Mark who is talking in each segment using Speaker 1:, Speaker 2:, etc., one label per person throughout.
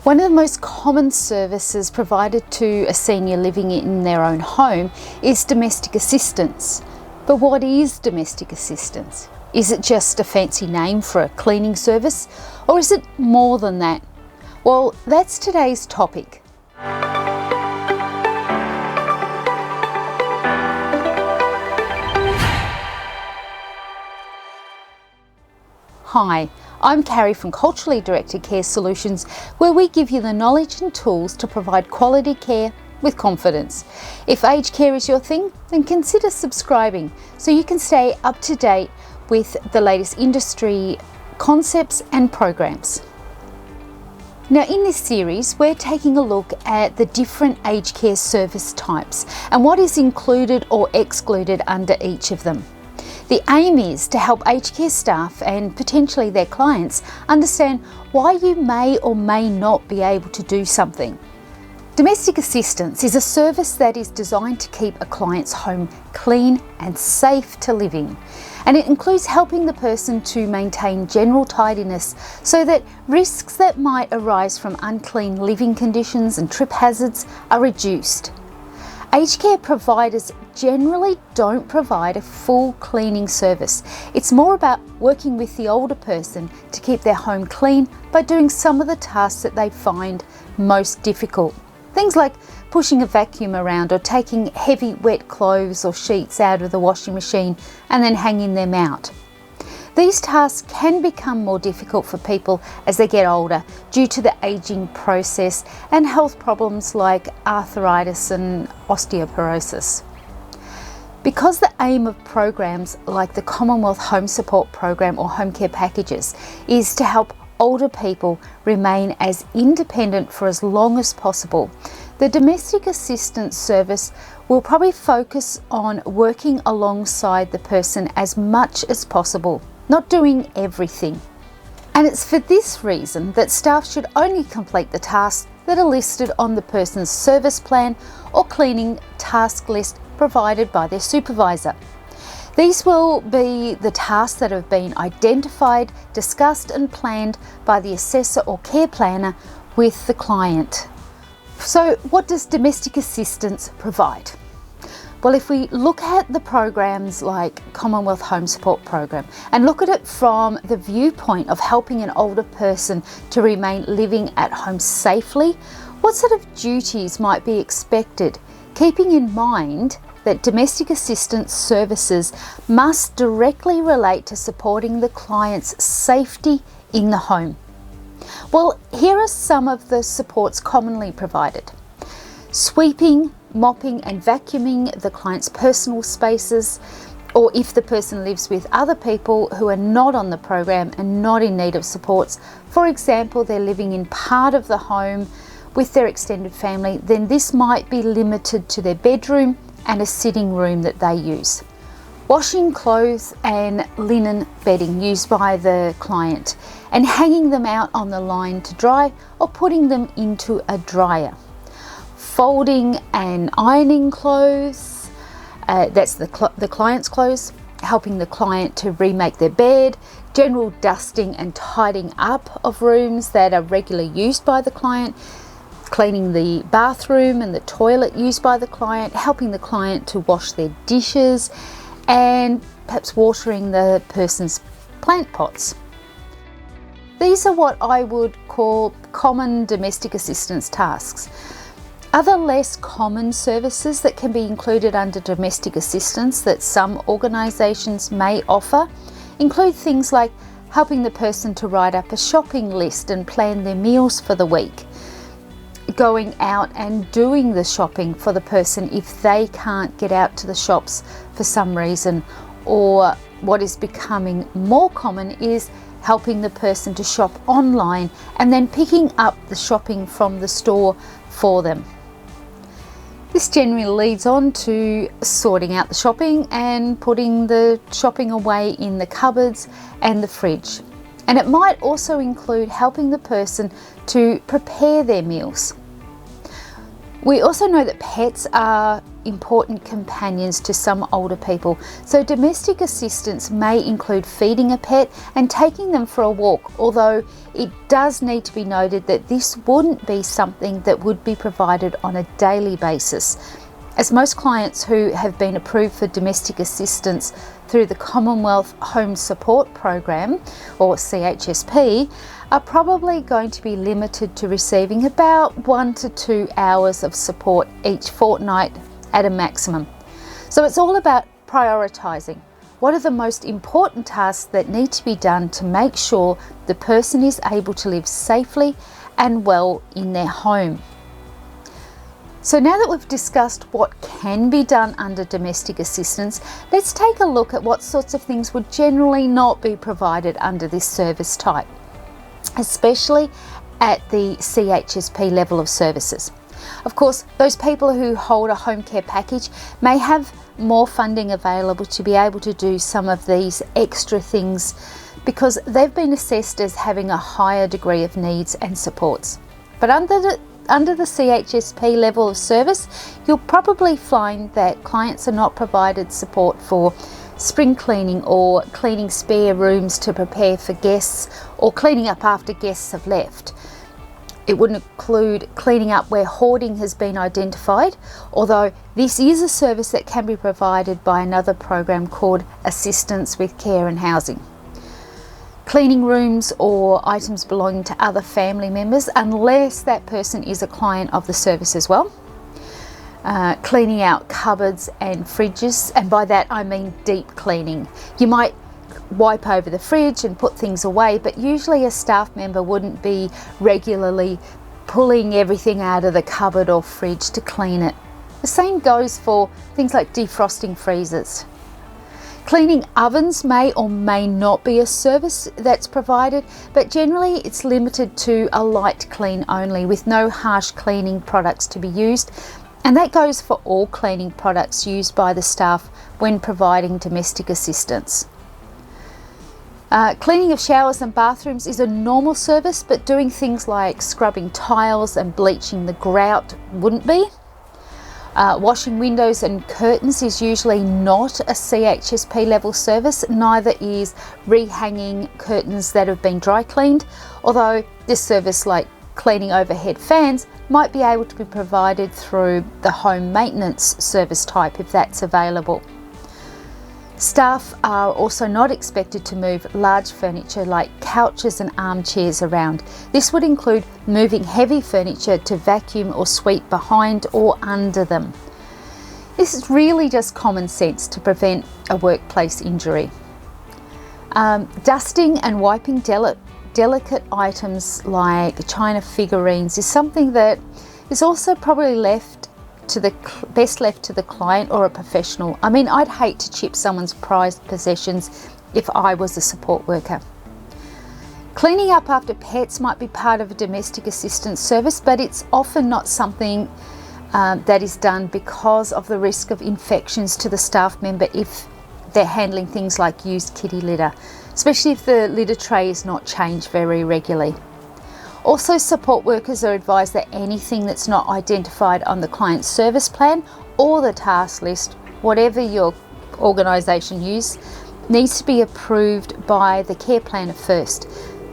Speaker 1: One of the most common services provided to a senior living in their own home is domestic assistance. But what is domestic assistance? Is it just a fancy name for a cleaning service, or is it more than that? Well, that's today's topic. Hi, I'm Carrie from Culturally Directed Care Solutions, where we give you the knowledge and tools to provide quality care with confidence. If aged care is your thing, then consider subscribing so you can stay up to date with the latest industry concepts and programs. Now, in this series, we're taking a look at the different aged care service types and what is included or excluded under each of them. The aim is to help aged care staff and potentially their clients understand why you may or may not be able to do something. Domestic assistance is a service that is designed to keep a client's home clean and safe to live in. And it includes helping the person to maintain general tidiness so that risks that might arise from unclean living conditions and trip hazards are reduced. Aged care providers generally don't provide a full cleaning service. It's more about working with the older person to keep their home clean by doing some of the tasks that they find most difficult. Things like pushing a vacuum around or taking heavy wet clothes or sheets out of the washing machine and then hanging them out. These tasks can become more difficult for people as they get older due to the aging process and health problems like arthritis and osteoporosis. Because the aim of programs like the Commonwealth Home Support Program or home care packages is to help older people remain as independent for as long as possible, the domestic assistance service will probably focus on working alongside the person as much as possible, not doing everything. And it's for this reason that staff should only complete the tasks that are listed on the person's service plan or cleaning task list provided by their supervisor. These will be the tasks that have been identified, discussed and planned by the assessor or care planner with the client. So what does domestic assistance provide? Well, if we look at the programs like Commonwealth Home Support Program and look at it from the viewpoint of helping an older person to remain living at home safely, what sort of duties might be expected, keeping in mind that domestic assistance services must directly relate to supporting the client's safety in the home? Well, here are some of the supports commonly provided. Sweeping, mopping and vacuuming the client's personal spaces, or if the person lives with other people who are not on the program and not in need of supports, for example, they're living in part of the home with their extended family, then this might be limited to their bedroom and a sitting room that they use. Washing clothes and linen bedding used by the client and hanging them out on the line to dry or putting them into a dryer. Folding and ironing clothes, that's the client's clothes, helping the client to remake their bed, general dusting and tidying up of rooms that are regularly used by the client, cleaning the bathroom and the toilet used by the client, helping the client to wash their dishes, and perhaps watering the person's plant pots. These are what I would call common domestic assistance tasks. Other less common services that can be included under domestic assistance that some organisations may offer include things like helping the person to write up a shopping list and plan their meals for the week, going out and doing the shopping for the person if they can't get out to the shops for some reason, or what is becoming more common is helping the person to shop online and then picking up the shopping from the store for them. This generally leads on to sorting out the shopping and putting the shopping away in the cupboards and the fridge. And it might also include helping the person to prepare their meals. We also know that pets are important companions to some older people, so domestic assistance may include feeding a pet and taking them for a walk, although it does need to be noted that this wouldn't be something that would be provided on a daily basis, as most clients who have been approved for domestic assistance through the Commonwealth Home Support Program, or CHSP, are probably going to be limited to receiving about 1 to 2 hours of support each fortnight at a maximum. So it's all about prioritising. What are the most important tasks that need to be done to make sure the person is able to live safely and well in their home? So now that we've discussed what can be done under domestic assistance, let's take a look at what sorts of things would generally not be provided under this service type, especially at the CHSP level of services. Of course, those people who hold a home care package may have more funding available to be able to do some of these extra things because they've been assessed as having a higher degree of needs and supports. But under the CHSP level of service, you'll probably find that clients are not provided support for spring cleaning or cleaning spare rooms to prepare for guests or cleaning up after guests have left. It wouldn't include cleaning up where hoarding has been identified, although this is a service that can be provided by another program called Assistance with Care and Housing. Cleaning rooms or items belonging to other family members, unless that person is a client of the service as well. Cleaning out cupboards and fridges, and by that I mean deep cleaning. You might wipe over the fridge and put things away, but usually a staff member wouldn't be regularly pulling everything out of the cupboard or fridge to clean it. The same goes for things like defrosting freezers. Cleaning ovens may or may not be a service that's provided, but generally it's limited to a light clean only, with no harsh cleaning products to be used, and that goes for all cleaning products used by the staff when providing domestic assistance. Cleaning of showers and bathrooms is a normal service, but doing things like scrubbing tiles and bleaching the grout wouldn't be. Washing windows and curtains is usually not a CHSP level service, neither is rehanging curtains that have been dry cleaned, although this service, like cleaning overhead fans, might be able to be provided through the home maintenance service type if that's available. Staff are also not expected to move large furniture like couches and armchairs around. This would include moving heavy furniture to vacuum or sweep behind or under them. This is really just common sense to prevent a workplace injury. Dusting and wiping delicate items like china figurines is something that is also probably best left to the client or a professional. I mean, I'd hate to chip someone's prized possessions if I was a support worker. Cleaning up after pets might be part of a domestic assistance service, but it's often not something that is done because of the risk of infections to the staff member if they're handling things like used kitty litter, especially if the litter tray is not changed very regularly. Also, support workers are advised that anything that's not identified on the client's service plan or the task list, whatever your organisation uses, needs to be approved by the care planner first.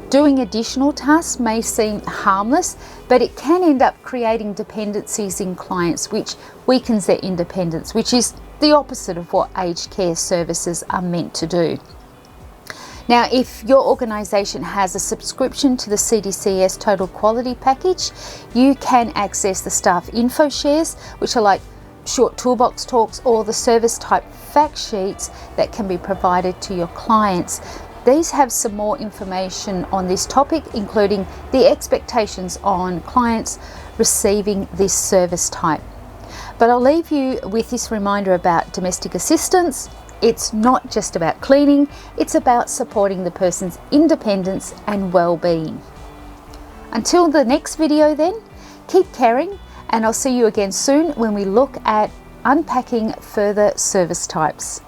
Speaker 1: Doing additional tasks may seem harmless, but it can end up creating dependencies in clients, which weakens their independence, which is the opposite of what aged care services are meant to do. Now, if your organisation has a subscription to the CDCS Total Quality Package, you can access the staff info shares, which are like short toolbox talks, or the service type fact sheets that can be provided to your clients. These have some more information on this topic, including the expectations on clients receiving this service type. But I'll leave you with this reminder about domestic assistance. It's not just about cleaning, it's about supporting the person's independence and well-being. Until the next video then, keep caring, and I'll see you again soon when we look at unpacking further service types.